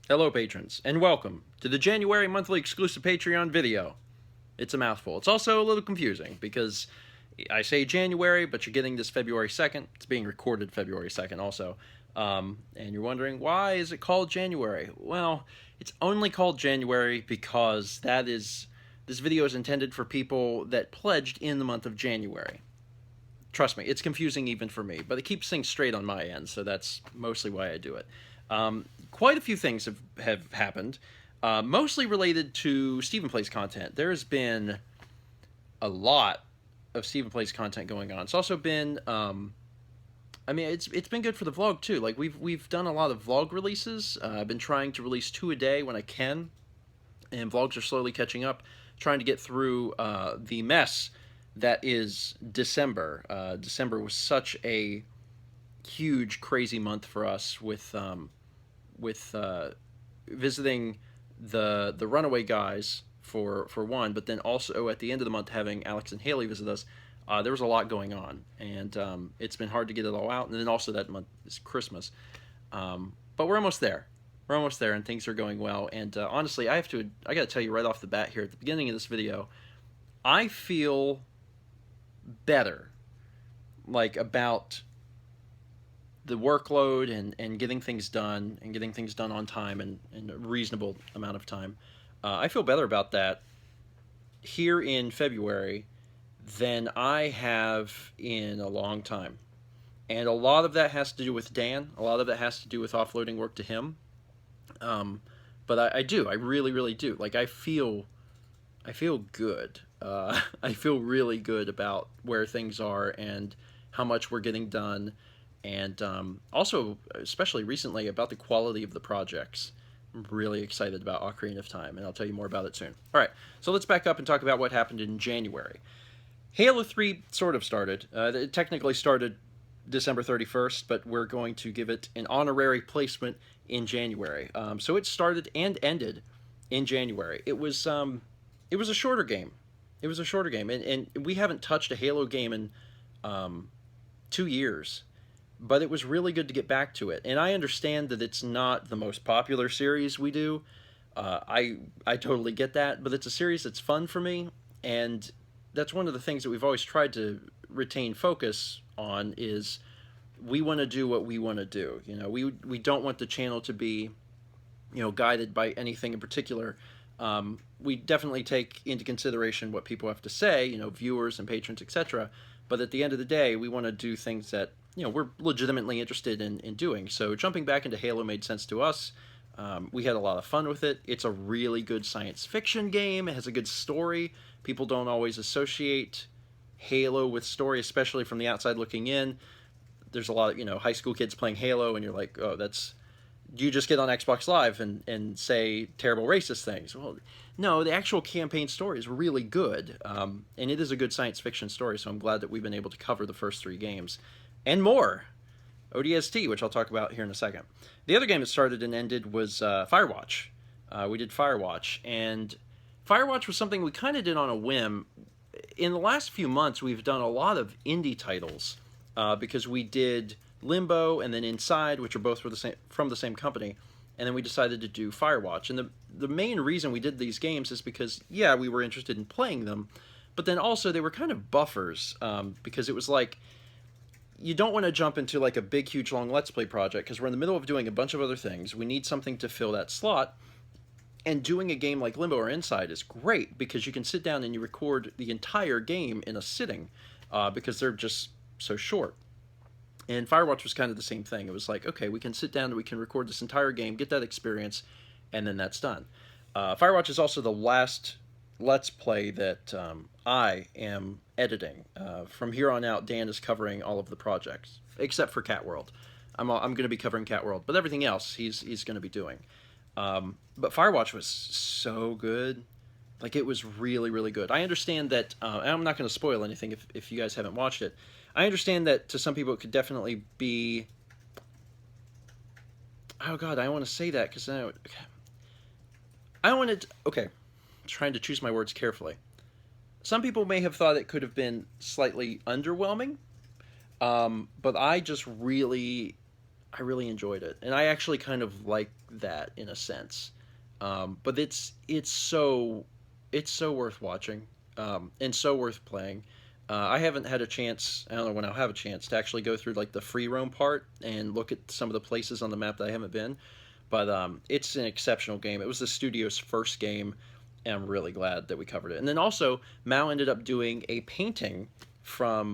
Hello, patrons, and welcome to the January monthly exclusive Patreon video. It's a mouthful. It's also a little confusing because I say January, but you're getting this February 2nd. It's being recorded February 2nd also. And you're wondering, why is it called January? Well, it's only called January because this video is intended for people that pledged in the month of January. Trust me, it's confusing even for me, but it keeps things straight on my end, so that's mostly why I do it. Quite a few things have happened, mostly related to Stephen Plays content. There has been a lot of Stephen Plays content going on. It's also been, it's been good for the vlog too. Like we've done a lot of vlog releases. I've been trying to release 2 a day when I can, and vlogs are slowly catching up. Trying to get through the mess that is December. December was such a huge, crazy month for us with visiting the Runaway guys for one, but then also at the end of the month having Alex and Haley visit us. There was a lot going on, and it's been hard to get it all out. And then also that month is Christmas, but we're almost there. We're almost there, and things are going well. And honestly, I got to tell you right off the bat here at the beginning of this video, I feel better, like about the workload and getting things done and getting things done on time and in a reasonable amount of time. I feel better about that here in February than I have in a long time. And a lot of that has to do with Dan. A lot of that has to do with offloading work to him. But I really, really do. Like I feel good. I feel really good about where things are and how much we're getting done, and also, especially recently, about the quality of the projects. I'm really excited about Ocarina of Time, and I'll tell you more about it soon. All right, so let's back up and talk about what happened in January. Halo 3 sort of started. It technically started December 31st, but we're going to give it an honorary placement in January. So it started and ended in January. It was a shorter game. It was a shorter game, and we haven't touched a Halo game in 2 years, but it was really good to get back to it. And I understand that it's not the most popular series we do. I totally get that, but it's a series that's fun for me, and that's one of the things that we've always tried to retain focus on is we want to do what we want to do. You know, we don't want the channel to be, guided by anything in particular. We definitely take into consideration what people have to say, viewers and patrons, etc. But at the end of the day, we want to do things that, we're legitimately interested in doing. So jumping back into Halo made sense to us. We had a lot of fun with it. It's a really good science fiction game. It has a good story. People don't always associate Halo with story, especially from the outside looking in. There's a lot of, high school kids playing Halo, and you're like, oh, you just get on Xbox Live and say terrible racist things. Well, no, the actual campaign story is really good, and it is a good science fiction story, so I'm glad that we've been able to cover the first 3 games. And more! ODST, which I'll talk about here in a second. The other game that started and ended was Firewatch. We did Firewatch, and Firewatch was something we kind of did on a whim. In the last few months, we've done a lot of indie titles, because we did Limbo and then Inside, which are both from the same company, and then we decided to do Firewatch. And the main reason we did these games is because, yeah, we were interested in playing them, but then also they were kind of buffers, because it was like, you don't want to jump into like a big, huge, long Let's Play project, because we're in the middle of doing a bunch of other things. We need something to fill that slot, and doing a game like Limbo or Inside is great, because you can sit down and you record the entire game in a sitting, because they're just so short. And Firewatch was kind of the same thing. It was like, okay, we can sit down and we can record this entire game, get that experience, and then that's done. Firewatch is also the last Let's Play that I am editing. From here on out, Dan is covering all of the projects, except for Cat World. I'm going to be covering Cat World, but everything else he's going to be doing. But Firewatch was so good. Like, it was really, really good. I understand that, and I'm not going to spoil anything if you guys haven't watched it. I understand that to some people it could definitely be... Oh god, I don't want to say that, because I wanted to... Okay, I'm trying to choose my words carefully. Some people may have thought it could have been slightly underwhelming, but I just really... I really enjoyed it, and I actually kind of like that in a sense. But it's so worth watching, and so worth playing. I haven't had a chance. I don't know when I'll have a chance to actually go through like the free roam part and look at some of the places on the map that I haven't been. But it's an exceptional game. It was the studio's first game, and I'm really glad that we covered it. And then also, Mao ended up doing a painting from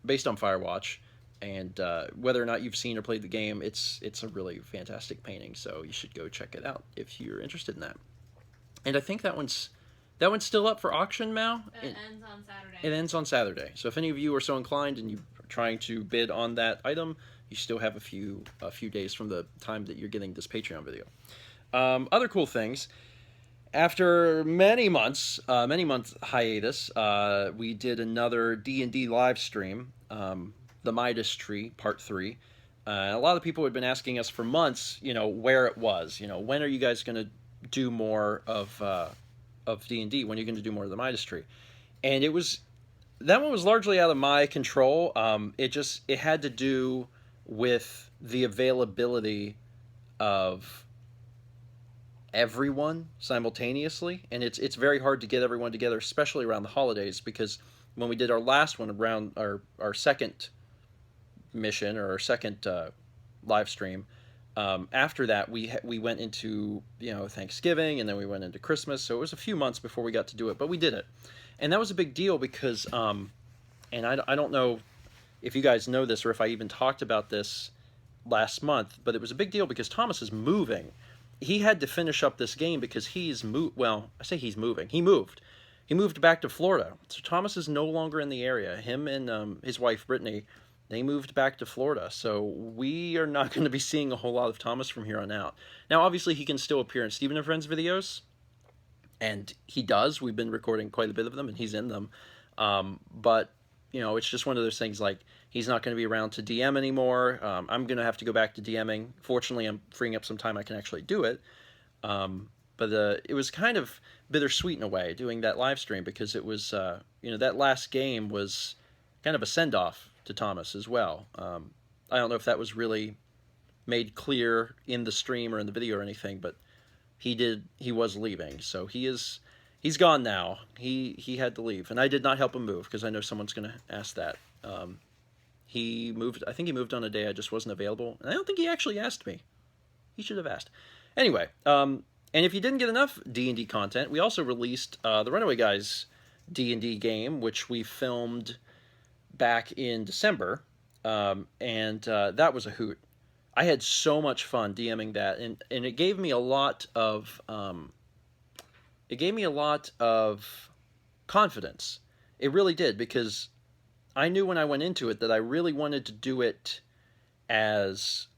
based on Firewatch, and whether or not you've seen or played the game, it's a really fantastic painting. So you should go check it out if you're interested in that. And I think that one's still up for auction, Mal. It ends on Saturday. It ends on Saturday. So if any of you are so inclined and you are trying to bid on that item, you still have a few days from the time that you're getting this Patreon video. Other cool things. After many months hiatus, we did another D&D live stream, the Midas Tree Part 3. A lot of people had been asking us for months, where it was. When are you guys going to do more of D&D? When are you going to do more of the Midas Tree? And that one was largely out of my control. It had to do with the availability of everyone simultaneously, and it's very hard to get everyone together, especially around the holidays, because when we did our last one around our second mission or our second live stream, after that we went into Thanksgiving, and then we went into Christmas, so it was a few months before we got to do it, but we did it. And that was a big deal because and I don't know if you guys know this or if I even talked about this last month, but it was a big deal because Thomas is moving. He had to finish up this game because well, I say he's moving. He moved back to Florida. So Thomas is no longer in the area. Him and his wife Brittany, they moved back to Florida. So we are not going to be seeing a whole lot of Thomas from here on out. Now, obviously, he can still appear in Steven and Friends videos, and he does. We've been recording quite a bit of them, and he's in them. But it's just one of those things, like, he's not going to be around to DM anymore. I'm going to have to go back to DMing. Fortunately, I'm freeing up some time I can actually do it. But it was kind of bittersweet in a way, doing that live stream, because it was, that last game was kind of a send-off to Thomas as well. I don't know if that was really made clear in the stream or in the video or anything, but he was leaving. So he's gone now. He had to leave, and I did not help him move because I know someone's going to ask that. He moved. I think he moved on a day I just wasn't available, and I don't think he actually asked me. He should have asked. Anyway, and if you didn't get enough D&D content, we also released the Runaway Guys D&D game, which we filmed back in December, and that was a hoot. I had so much fun DMing that, and it gave me a lot of confidence. It really did, because I knew when I went into it that I really wanted to do it as,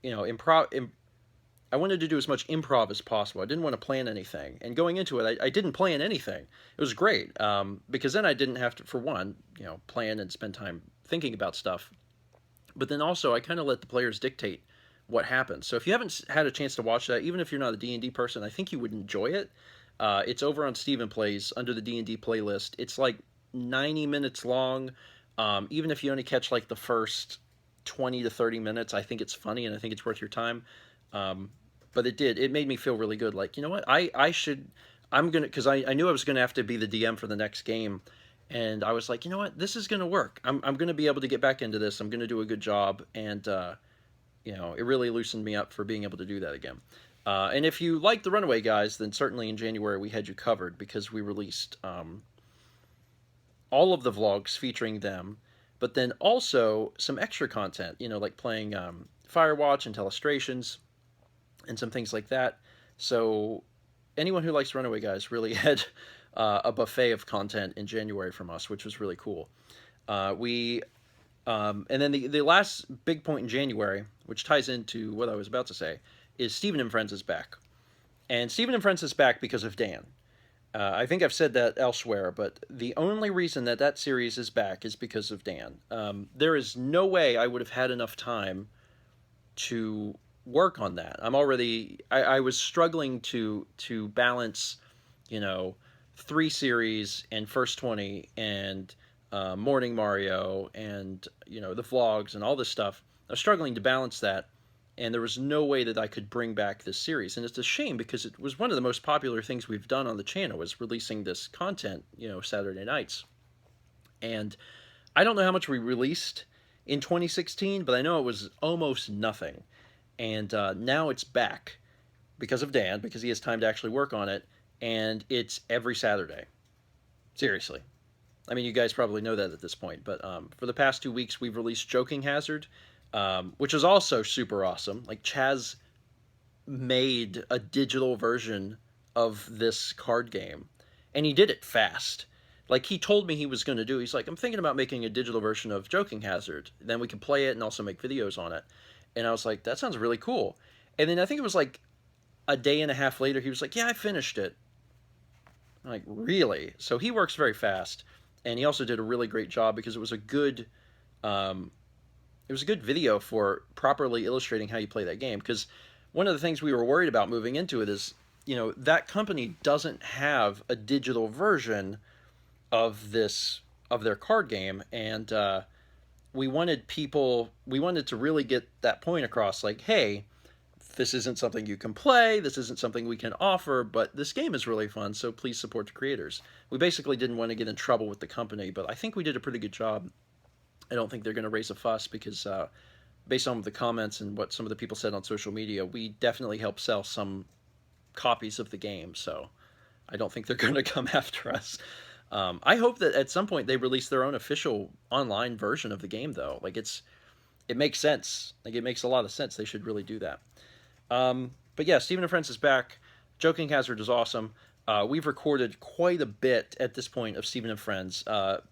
I wanted to do as much improv as possible. I didn't want to plan anything. And going into it, I didn't plan anything. It was great, because then I didn't have to, for one, plan and spend time thinking about stuff. But then also, I kind of let the players dictate what happens. So if you haven't had a chance to watch that, even if you're not a D&D person, I think you would enjoy it. It's over on Steven Plays under the D&D playlist. It's like 90 minutes long. Even if you only catch like the first 20 to 30 minutes, I think it's funny and I think it's worth your time. But it made me feel really good. Like, you know what, because I knew I was going to have to be the DM for the next game. And I was like, you know what, this is going to work. I'm going to be able to get back into this. I'm going to do a good job. And, it really loosened me up for being able to do that again. And if you like the Runaway Guys, then certainly in January we had you covered, because we released all of the vlogs featuring them, but then also some extra content, like playing Firewatch and Telestrations and some things like that. So anyone who likes Runaway Guys really had a buffet of content in January from us, which was really cool. And then the last big point in January, which ties into what I was about to say, is Steven and Friends is back. And Steven and Friends is back because of Dan. I think I've said that elsewhere, but the only reason that series is back is because of Dan. There is no way I would have had enough time to work on that. I was struggling to balance, 3 series and First 20 and Morning Mario and, the vlogs and all this stuff. I was struggling to balance that. and there was no way that I could bring back this series. And it's a shame because it was one of the most popular things we've done on the channel, was releasing this content, Saturday nights. And I don't know how much we released in 2016, but I know it was almost nothing. And now it's back because of Dan, because he has time to actually work on it, and it's every Saturday. Seriously. I mean, you guys probably know that at this point, but for the past 2 weeks, we've released Joking Hazard, which is also super awesome. Like, Chaz made a digital version of this card game, and he did it fast. Like, he told me he was going to do. He's like, I'm thinking about making a digital version of Joking Hazard. Then we can play it and also make videos on it. And I was like, that sounds really cool. And then I think it was like a day and a half later, he was like, yeah, I finished it. I'm like, really? So he works very fast, and he also did a really great job because um, it was a good video for properly illustrating how you play that game. Because one of the things we were worried about moving into it is, that company doesn't have a digital version of their card game, and we wanted to really get that point across, like, hey, this isn't something you can play, this isn't something we can offer, but this game is really fun, so please support the creators. We basically didn't want to get in trouble with the company, but I think we did a pretty good job. I don't think they're going to raise a fuss because, based on the comments and what some of the people said on social media, we definitely helped sell some copies of the game, so I don't think they're going to come after us. I hope that at some point they release their own official online version of the game, though. Like, it makes sense. Like, it makes a lot of sense. They should really do that. But yeah, Stephen and Friends is back. Joking Hazard is awesome. We've recorded quite a bit at this point of Stephen and Friends.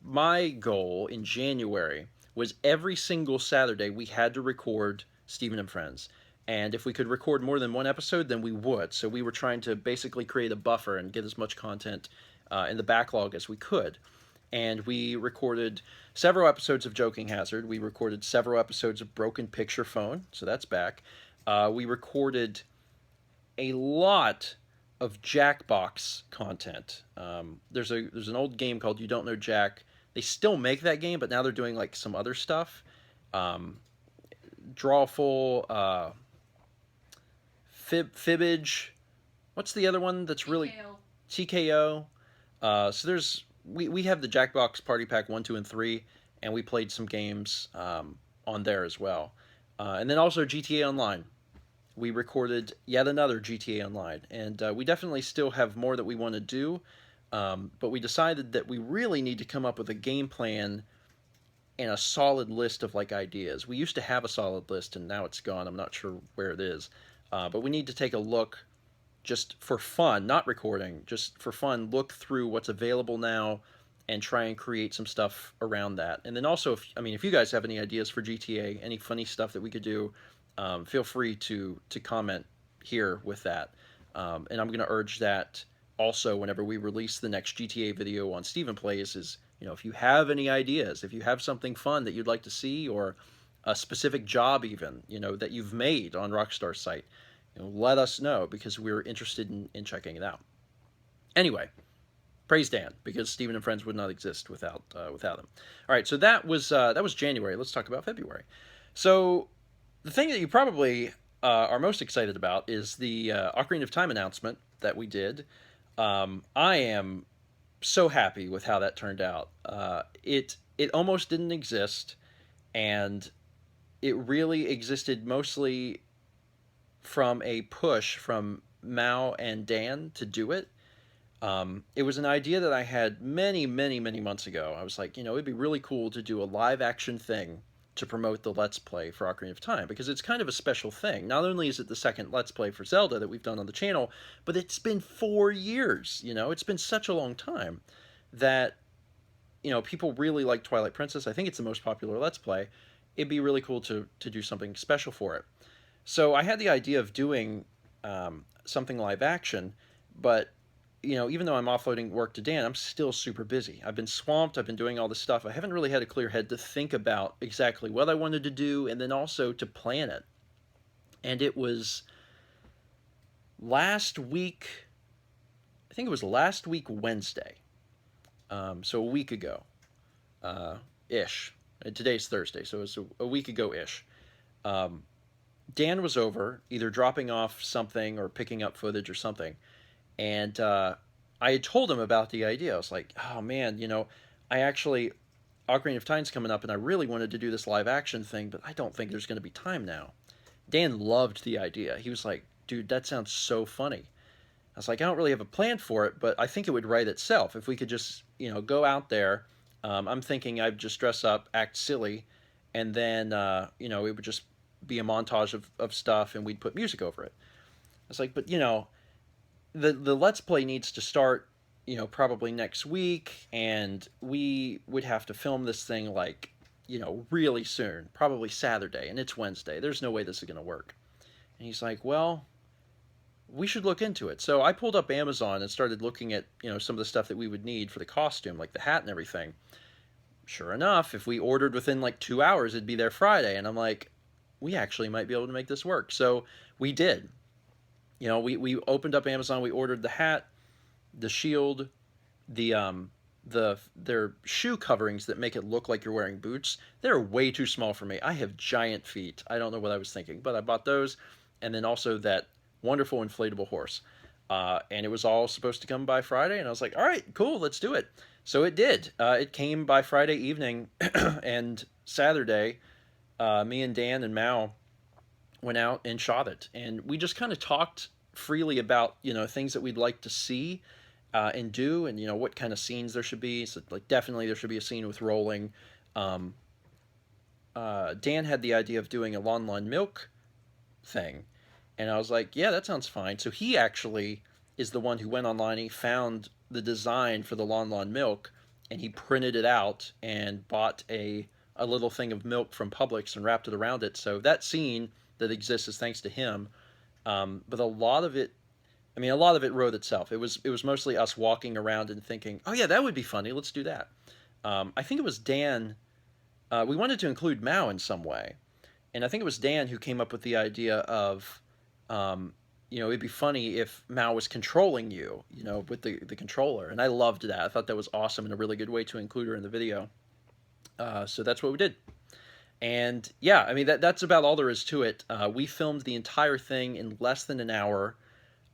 My goal in January was every single Saturday we had to record Stephen and Friends. And if we could record more than one episode, then we would. So we were trying to basically create a buffer and get as much content in the backlog as we could. And we recorded several episodes of Joking Hazard. We recorded several episodes of Broken Picture Phone, so that's back. We recorded a lot of Jackbox content. There's an old game called You Don't Know Jack. They still make that game, but now they're doing like some other stuff. Drawful, Fibbage. What's the other one that's really TKO? So we have the Jackbox Party Pack 1, 2, and 3, and we played some games on there as well. And then also GTA Online. We recorded yet another GTA Online, and we definitely still have more that we want to do, but we decided that we really need to come up with a game plan and a solid list of like ideas. We used to have a solid list, and now it's gone. I'm not sure where it is, but we need to take a look, just for fun, not recording, just for fun, look through what's available now and try and create some stuff around that. And then also, if you guys have any ideas for GTA, any funny stuff that we could do, feel free to comment here with that. And I'm going to urge that also whenever we release the next GTA video on Stephen Plays is, if you have any ideas, if you have something fun that you'd like to see, or a specific job even, that you've made on Rockstar's site, let us know, because we're interested in checking it out. Anyway, praise Dan, because Stephen and Friends would not exist without him. All right, so that was January. Let's talk about February. So the thing that you probably are most excited about is the Ocarina of Time announcement that we did. I am so happy with how that turned out. It almost didn't exist, and it really existed mostly from a push from Mao and Dan to do it. It was an idea that I had many, many, many months ago. I was like, it'd be really cool to do a live action thing to promote the Let's Play for Ocarina of Time, because it's kind of a special thing. Not only is it the second Let's Play for Zelda that we've done on the channel, but it's been 4 years, It's been such a long time that, people really like Twilight Princess. I think it's the most popular Let's Play. It'd be really cool to do something special for it. So I had the idea of doing something live action, but even though I'm offloading work to Dan, I'm still super busy. I've been swamped. I've been doing all this stuff. I haven't really had a clear head to think about exactly what I wanted to do, and then also to plan it. And it was last week, I think it was last week Wednesday, so a week ago, ish. And today's Thursday, so it was a week ago ish. Dan was over, either dropping off something or picking up footage or something, and I had told him about the idea. I was like, "Oh man, I actually Ocarina of Time's coming up, and I really wanted to do this live action thing, but I don't think there's going to be time now." Dan loved the idea. He was like, "Dude, that sounds so funny." I was like, "I don't really have a plan for it, but I think it would write itself if we could just, go out there." I'm thinking I'd just dress up, act silly, and then, it would just be a montage of stuff, and we'd put music over it. I was like, but the Let's Play needs to start, probably next week, and we would have to film this thing like, really soon, probably Saturday, and it's Wednesday. There's no way this is going to work. And he's like, well, we should look into it. So I pulled up Amazon and started looking at, some of the stuff that we would need for the costume, like the hat and everything. Sure enough, if we ordered within like 2 hours, it'd be there Friday. And I'm like, we actually might be able to make this work. So we did. We opened up Amazon, we ordered the hat, the shield, their shoe coverings that make it look like you're wearing boots. They're way too small for me. I have giant feet. I don't know what I was thinking, but I bought those, and then also that wonderful inflatable horse. And it was all supposed to come by Friday, and I was like, all right, cool, let's do it. So it did. It came by Friday evening, and Saturday, me and Dan and Mao went out and shot it, and we just kind of talked freely about things that we'd like to see and do, and what kind of scenes there should be. So like definitely there should be a scene with rolling. Um, Dan had the idea of doing a Lon Lon Milk thing, and I was like, yeah, that sounds fine. So he actually is the one who went online. He found the design for the Lon Lon Milk, and he printed it out and bought a little thing of milk from Publix and wrapped it around it. So that scene that exists is thanks to him. But a lot of it wrote itself. It was mostly us walking around and thinking, oh yeah, that would be funny. Let's do that. I think it was Dan. We wanted to include Mao in some way, and I think it was Dan who came up with the idea of, it'd be funny if Mao was controlling you, with the controller, and I loved that. I thought that was awesome and a really good way to include her in the video. So that's what we did. And yeah, I mean that's about all there is to it. We filmed the entire thing in less than an hour,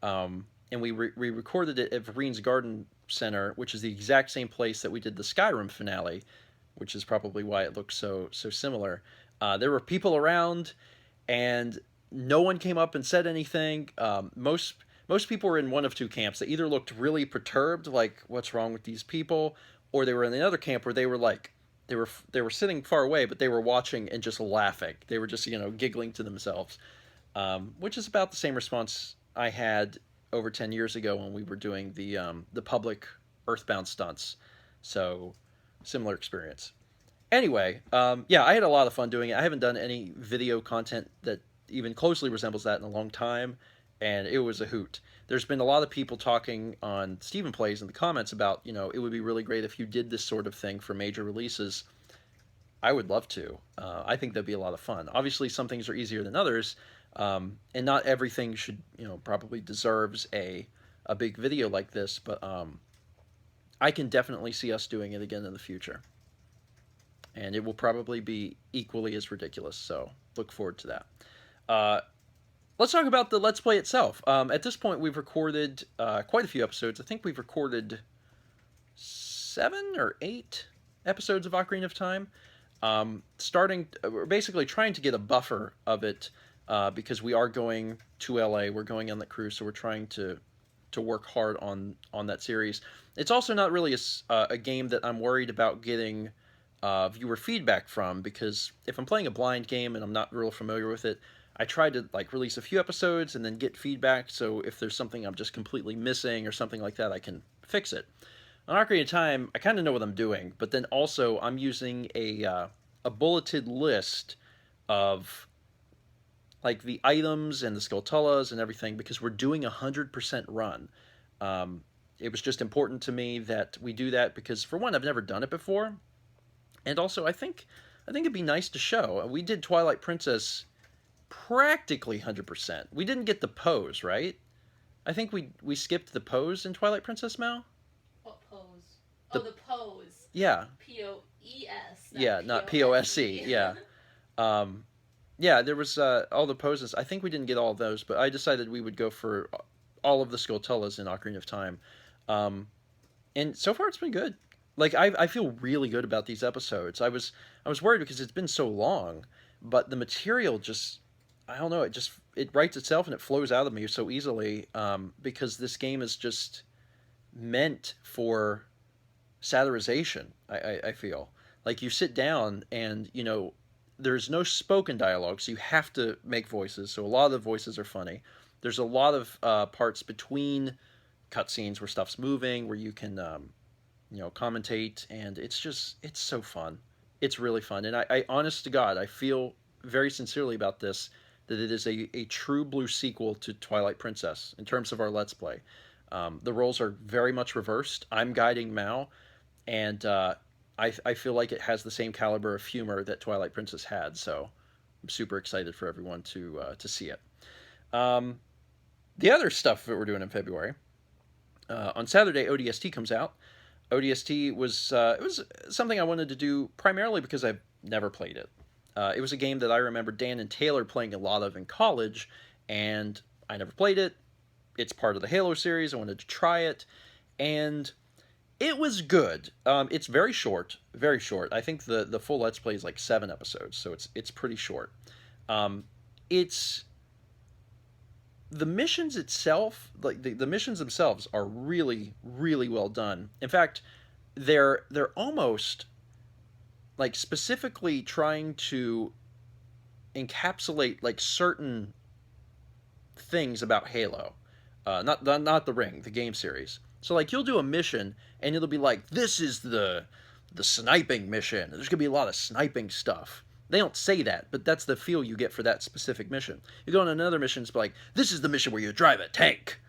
and we recorded it at Varine's Garden Center, which is the exact same place that we did the Skyrim finale, which is probably why it looks so similar. There were people around, and no one came up and said anything. Most people were in one of two camps. They either looked really perturbed, like what's wrong with these people, or they were in the other camp where they were like they were sitting far away, but they were watching and just laughing. They were just giggling to themselves, which is about the same response I had over 10 years ago when we were doing the public Earthbound stunts. So similar experience. Anyway, yeah, I had a lot of fun doing it. I haven't done any video content that even closely resembles that in a long time, and it was a hoot. There's been a lot of people talking on Stephen Plays in the comments about, it would be really great if you did this sort of thing for major releases. I would love to. I think that'd be a lot of fun. Obviously, some things are easier than others, and not everything should, probably deserves a big video like this, but I can definitely see us doing it again in the future. And it will probably be equally as ridiculous, so look forward to that. Let's talk about the Let's Play itself. At this point, we've recorded quite a few episodes. I think we've recorded 7 or 8 episodes of Ocarina of Time. We're basically trying to get a buffer of it because we are going to LA. We're going on that cruise, so we're trying to work hard on that series. It's also not really a game that I'm worried about getting viewer feedback from, because if I'm playing a blind game and I'm not real familiar with it, I try to release a few episodes and then get feedback, so if there's something I'm just completely missing or something like that, I can fix it. On Ocarina of Time, I kind of know what I'm doing, but then also I'm using a bulleted list of the items and the Skulltulas and everything, because we're doing a 100% run. It was just important to me that we do that because, for one, I've never done it before, and also I think it'd be nice to show. We did Twilight Princess practically 100%. We didn't get the pose, right? I think we skipped the pose in Twilight Princess, Mal? What pose? The pose. Yeah. P-O-E-S. Yeah, not P-O-S-E. Yeah. Yeah, there was all the poses. I think we didn't get all of those, but I decided we would go for all of the Skulltulas in Ocarina of Time. Um, and so far it's been good. Like I feel really good about these episodes. I was worried because it's been so long, but the material just I don't know. It writes itself and it flows out of me so easily because this game is just meant for satirization. I feel like you sit down and there's no spoken dialogue, so you have to make voices. So a lot of the voices are funny. There's a lot of parts between cutscenes where stuff's moving, where you can commentate, and it's so fun. It's really fun, and I honest to God, I feel very sincerely about this that it is a true blue sequel to Twilight Princess in terms of our Let's Play. The roles are very much reversed. I'm guiding Mao, and I feel like it has the same caliber of humor that Twilight Princess had. So I'm super excited for everyone to see it. Um, the other stuff that we're doing in February on Saturday, ODST comes out. ODST was it was something I wanted to do primarily because I've never played it. It was a game that I remember Dan and Taylor playing a lot of in college, and I never played it. It's part of the Halo series. I wanted to try it, and it was good. It's very short, very short. I think the full Let's Play is like 7 episodes, so it's pretty short. It's the missions itself, like the missions themselves, are really really well done. In fact, they're almost like specifically trying to encapsulate like certain things about Halo, not the Ring, the game series. So like you'll do a mission and it'll be like this is the sniping mission. There's gonna be a lot of sniping stuff. They don't say that, but that's the feel you get for that specific mission. You go on another mission, it's like this is the mission where you drive a tank,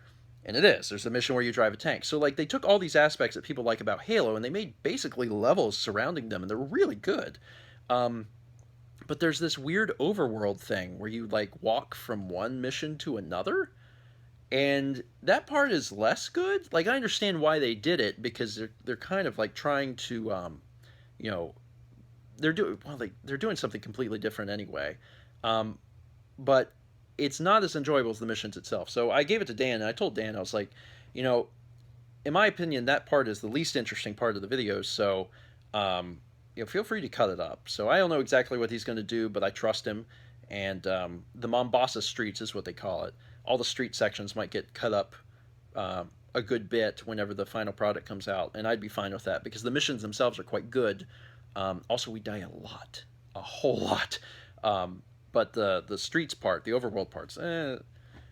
and it is. There's the mission where you drive a tank. So like they took all these aspects that people like about Halo and they made basically levels surrounding them, and they're really good. Um, but there's this weird overworld thing where you like walk from one mission to another, and that part is less good. Like I understand why they did it because they're kind of like trying to you know they're doing something completely different anyway. Um, but it's not as enjoyable as the missions itself. So I gave it to Dan and I told Dan I was like, you know, in my opinion that part is the least interesting part of the videos. So feel free to cut it up. So I don't know exactly what he's going to do, but I trust him. And the Mombasa streets is what they call it. All the street sections might get cut up a good bit whenever the final product comes out, and I'd be fine with that because the missions themselves are quite good. Also, we die a lot, a whole lot. But the streets part, the overworld parts,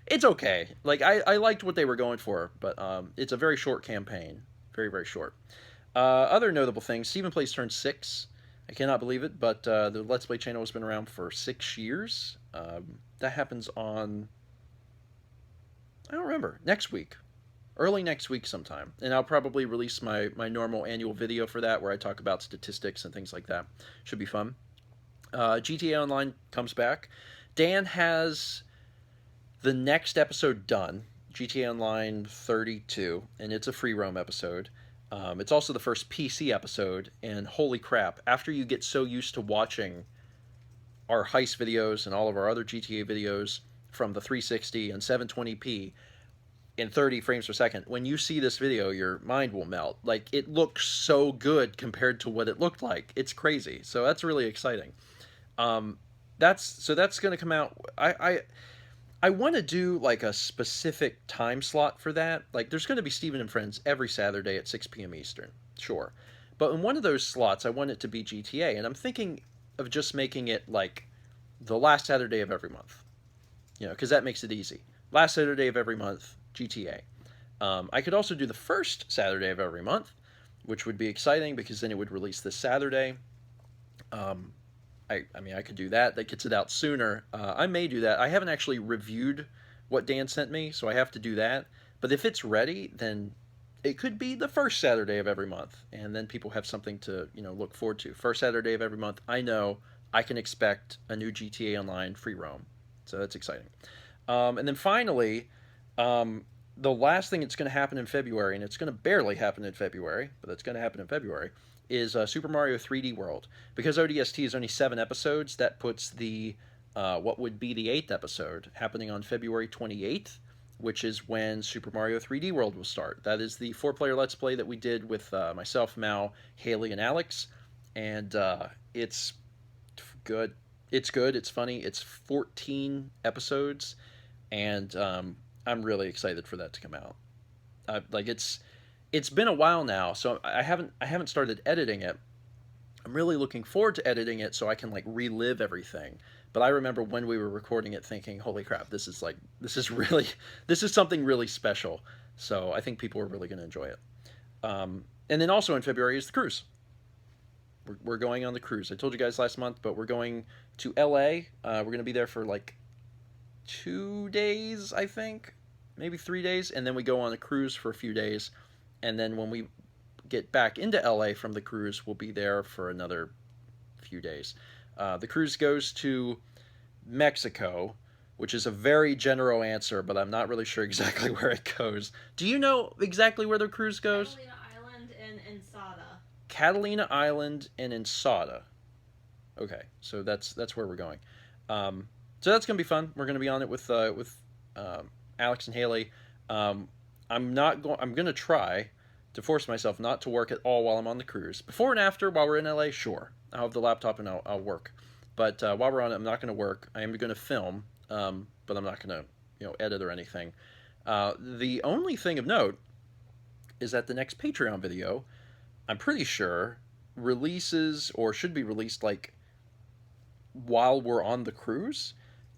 it's okay. Like I liked what they were going for, but it's a very short campaign, very very short. Other notable things: Stephen Plays turned 6. I cannot believe it, but the Let's Play channel has been around for 6 years. That happens on I don't remember next week, early next week sometime, and I'll probably release my normal annual video for that where I talk about statistics and things like that. Should be fun. GTA Online comes back. Dan has the next episode done, GTA Online 32, and it's a free roam episode. It's also the first PC episode, and holy crap, after you get so used to watching our heist videos and all of our other GTA videos from the 360 and 720p in 30 frames per second, when you see this video, your mind will melt. Like, it looks so good compared to what it looked like. It's crazy. So that's really exciting. That's going to come out. I want to do like a specific time slot for that. Like, there's going to be Steven and Friends every Saturday at 6 p.m. Eastern, sure. But in one of those slots, I want it to be GTA, and I'm thinking of just making it like the last Saturday of every month. Because that makes it easy. Last Saturday of every month, GTA. I could also do the first Saturday of every month, which would be exciting because then it would release this Saturday. I mean, I could do that. That gets it out sooner. I may do that. I haven't actually reviewed what Dan sent me, so I have to do that. But if it's ready, then it could be the first Saturday of every month, and then people have something to look forward to. First Saturday of every month, I know I can expect a new GTA Online free roam, so that's exciting. And then finally, the last thing that's going to happen in February, and it's going to barely happen in February, but it's going to happen in February, is Super Mario 3D World. Because ODST is only 7 episodes, that puts the what would be the 8th episode, happening on February 28th, which is when Super Mario 3D World will start. That is the 4-player Let's Play that we did with myself, Mal, Haley, and Alex. And it's good. It's good. It's funny. It's 14 episodes, and I'm really excited for that to come out. It's been a while now, so I haven't started editing it. I'm really looking forward to editing it so I can like relive everything. But I remember when we were recording it thinking, holy crap, this is something really special. So I think people are really going to enjoy it. And then also in February is the cruise. We're going on the cruise. I told you guys last month, but we're going to LA. We're going to be there for like 2 days, I think, maybe 3 days. And then we go on a cruise for a few days. And then when we get back into LA from the cruise, we'll be there for another few days. The cruise goes to Mexico, which is a very general answer, but I'm not really sure exactly where it goes. Do you know exactly where the cruise goes? Catalina Island and Ensada. Catalina Island and Ensada. Okay, so that's where we're going. So that's gonna be fun. We're gonna be on it with Alex and Haley. I'm gonna try to force myself not to work at all while I'm on the cruise. Before and after, while we're in LA, sure. I'll have the laptop and I'll work. But while we're on it, I'm not going to work. I am going to film, but I'm not going to edit or anything. The only thing of note is that the next Patreon video, I'm pretty sure, releases or should be released like while we're on the cruise.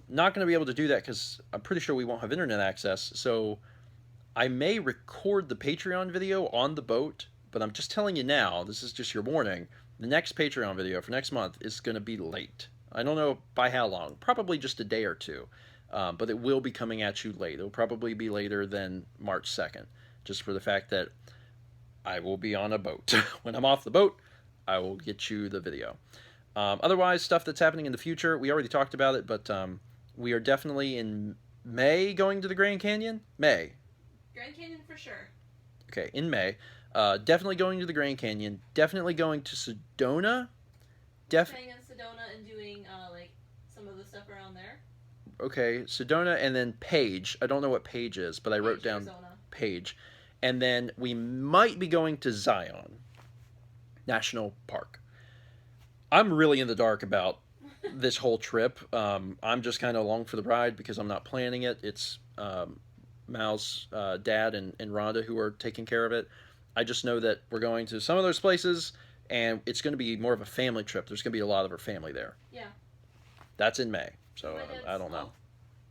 Not going to be able to do that because I'm pretty sure we won't have internet access. So I may record the Patreon video on the boat, but I'm just telling you now, this is just your warning, the next Patreon video for next month is going to be late. I don't know by how long, probably just a day or two, but it will be coming at you late. It'll probably be later than March 2nd, just for the fact that I will be on a boat. When I'm off the boat, I will get you the video. Otherwise, stuff that's happening in the future, we already talked about it, but we are definitely in May going to the Grand Canyon. May. Grand Canyon for sure. Okay, in May. Definitely going to the Grand Canyon. Definitely going to Sedona. Staying in Sedona and doing like some of the stuff around there. Okay, Sedona and then Page. I don't know what Page is, but I wrote down Arizona. Page. And then we might be going to Zion National Park. I'm really in the dark about this whole trip. I'm just kind of along for the ride because I'm not planning it. It's Mal's dad and Rhonda who are taking care of it. I just know that we're going to some of those places, and it's going to be more of a family trip. There's going to be a lot of our family there. Yeah. That's in May, so I don't know.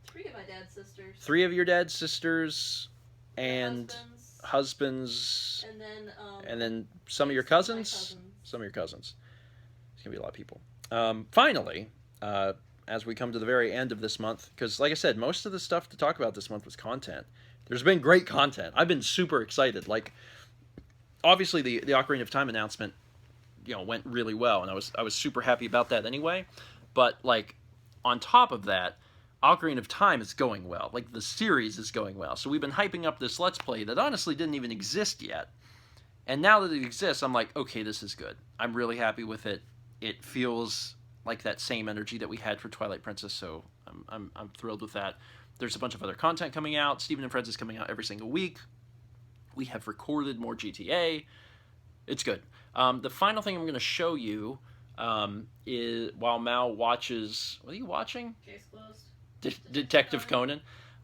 3 of my dad's sisters. 3 of your dad's sisters, and husbands. and then some of your cousins. Some of your cousins. It's going to be a lot of people. Finally, as we come to the very end of this month, because like I said, most of the stuff to talk about this month was content. There's been great content. I've been super excited. Like, obviously the Ocarina of Time announcement, went really well, and I was super happy about that anyway. But like, on top of that, Ocarina of Time is going well. Like, the series is going well. So we've been hyping up this Let's Play that honestly didn't even exist yet. And now that it exists, I'm like, okay, this is good. I'm really happy with it. It feels like that same energy that we had for Twilight Princess, so I'm thrilled with that. There's a bunch of other content coming out. Steven and Friends is coming out every single week. We have recorded more GTA. It's good. The final thing I'm going to show you is while Mal watches... What are you watching? Case closed. Detective Conan.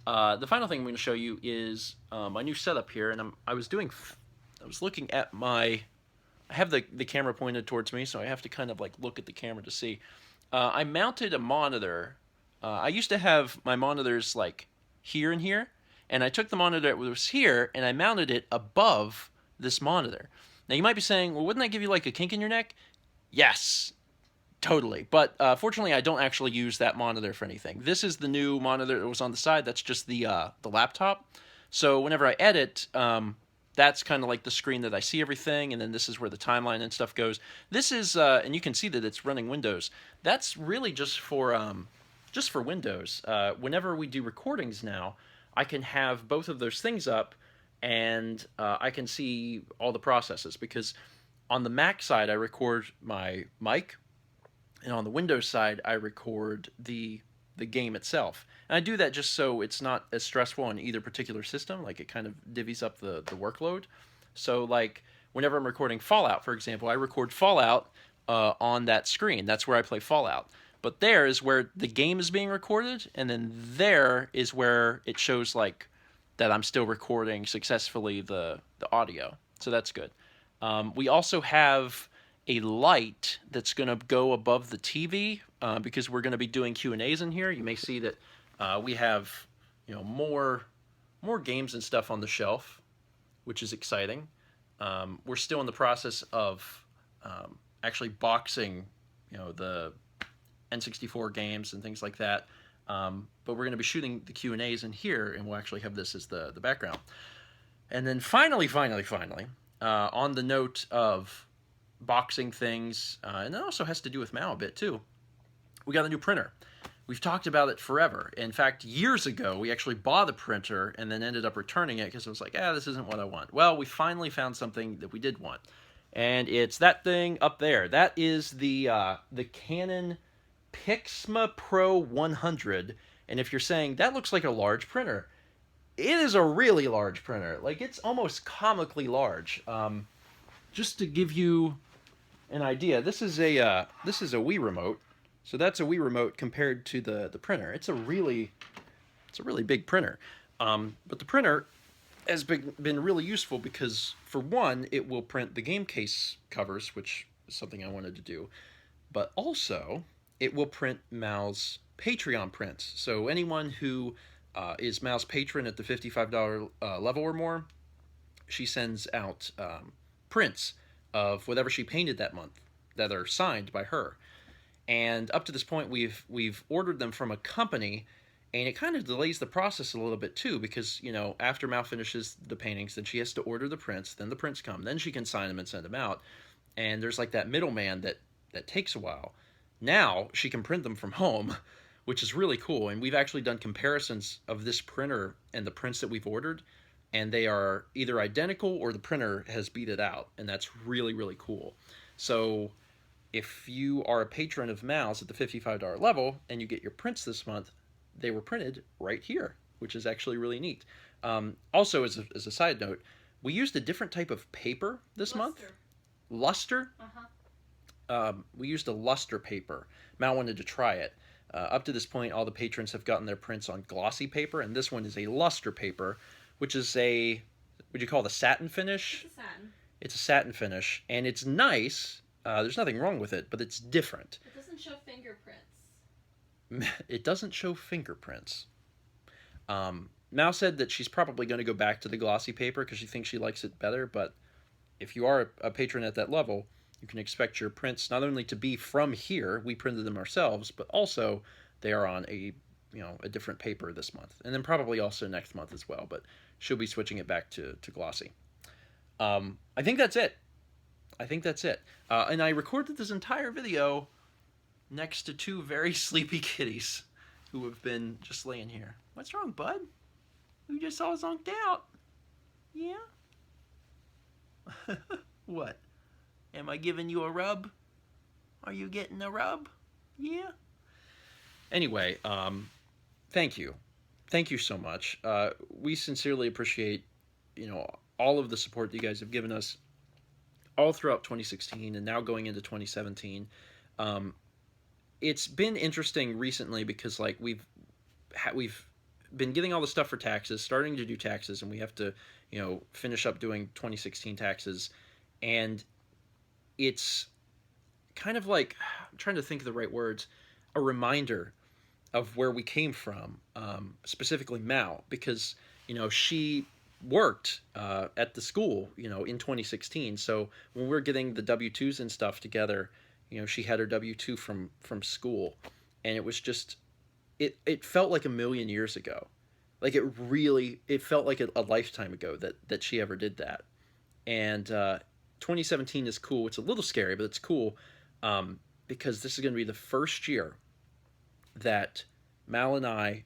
The final thing I'm going to show you is my new setup here, and I was looking at my... I have the camera pointed towards me, so I have to kind of like look at the camera to see. I mounted a monitor. I used to have my monitors like here and here, and I took the monitor that was here and I mounted it above this monitor. Now you might be saying, well, wouldn't that give you like a kink in your neck? Yes, totally. But fortunately, I don't actually use that monitor for anything. This is the new monitor that was on the side. That's just the laptop. So whenever I edit, that's kind of like the screen that I see everything, and then this is where the timeline and stuff goes. This is, and you can see that it's running Windows. That's really just for Windows. Whenever we do recordings now, I can have both of those things up, and I can see all the processes, because on the Mac side, I record my mic, and on the Windows side, I record the the game itself. And I do that just so it's not as stressful on either particular system. Like it kind of divvies up the workload. So like whenever I'm recording Fallout, for example, I record Fallout on that screen. That's where I play Fallout. But there is where the game is being recorded, and then there is where it shows like that I'm still recording successfully the audio. So that's good. We also have a light that's going to go above the TV because we're going to be doing Q&As in here. You may see that we have more games and stuff on the shelf, which is exciting. We're still in the process of actually boxing the N64 games and things like that. But we're going to be shooting the Q&As in here, and we'll actually have this as the background. And then finally, on the note of boxing things, and that also has to do with Mal a bit too, we got a new printer. We've talked about it forever. In fact, years ago, we actually bought a printer and then ended up returning it because it was like, this isn't what I want. Well, we finally found something that we did want. And it's that thing up there. That is the Canon Pixma Pro 100. And if you're saying, that looks like a large printer, it is a really large printer. Like, it's almost comically large. Just to give you an idea, this is a Wii remote. So that's a Wii remote compared to the printer. It's a really big printer. But the printer has been really useful because, for one, it will print the game case covers, which is something I wanted to do. But also, it will print Mal's Patreon prints. So anyone who is Mal's patron at the $55 level or more, she sends out prints of whatever she painted that month that are signed by her. And up to this point, we've ordered them from a company, and it kind of delays the process a little bit too, because after Mal finishes the paintings, then she has to order the prints, then the prints come, then she can sign them and send them out, and there's like that middleman that takes a while. Now she can print them from home, which is really cool, and we've actually done comparisons of this printer and the prints that we've ordered, and they are either identical or the printer has beat it out, and that's really, really cool. So if you are a patron of Mal's at the $55 level and you get your prints this month, they were printed right here, which is actually really neat. Also, as a side note, we used a different type of paper this month. Luster? Uh-huh. We used a luster paper. Mal wanted to try it. Up to this point, all the patrons have gotten their prints on glossy paper, and this one is a luster paper, which is would you call it a satin finish? It's a satin. It's a satin finish, and it's nice. There's nothing wrong with it, but it's different. It doesn't show fingerprints. It doesn't show fingerprints. Mal said that she's probably going to go back to the glossy paper because she thinks she likes it better, but if you are a patron at that level, you can expect your prints not only to be from here, we printed them ourselves, but also they are on a different paper this month, and then probably also next month as well, but she'll be switching it back to glossy. I think that's it. And I recorded this entire video next to two very sleepy kitties who have been just laying here. What's wrong, bud? You just all zonked out. Yeah? What? Am I giving you a rub? Are you getting a rub? Yeah? Anyway, thank you. Thank you so much. We sincerely appreciate, all of the support that you guys have given us all throughout 2016 and now going into 2017. It's been interesting recently because we've been getting all the stuff for taxes, starting to do taxes, and we have to finish up doing 2016 taxes, and it's kind of like, I'm trying to think of the right words, a reminder of where we came from, specifically Mal, because she worked at the school in 2016. So when we're getting the W-2s and stuff together, she had her W-2 from school, and it was just it felt like a million years ago. Like it felt like a lifetime ago that she ever did that. And 2017 is cool. It's a little scary, but it's cool because this is going to be the first year that Mal and I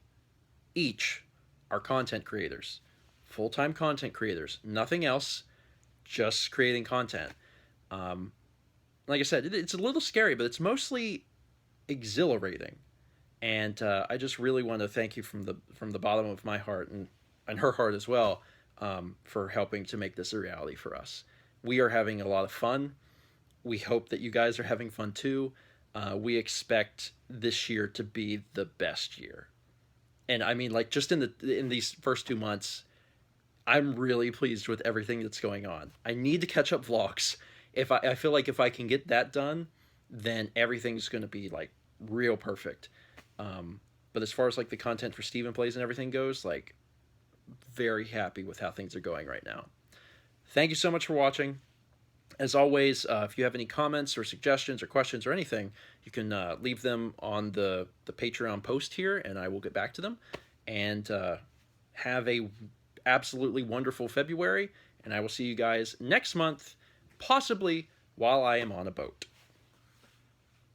each are content creators. Full-time content creators, nothing else, just creating content. Like I said, it's a little scary, but it's mostly exhilarating And I just really want to thank you from the bottom of my heart and her heart as well, for helping to make this a reality for us. We are having a lot of fun. We hope that you guys are having fun too. We expect this year to be the best year. And I mean, like, just in these first 2 months, I'm really pleased with everything that's going on. I need to catch up vlogs. If I feel like if I can get that done, then everything's going to be like real perfect. But as far as like the content for Stephen Plays and everything goes, like, very happy with how things are going right now. Thank you so much for watching. As always, if you have any comments or suggestions or questions or anything, you can leave them on the Patreon post here, and I will get back to them. And have a absolutely wonderful February, and I will see you guys next month, possibly while I am on a boat.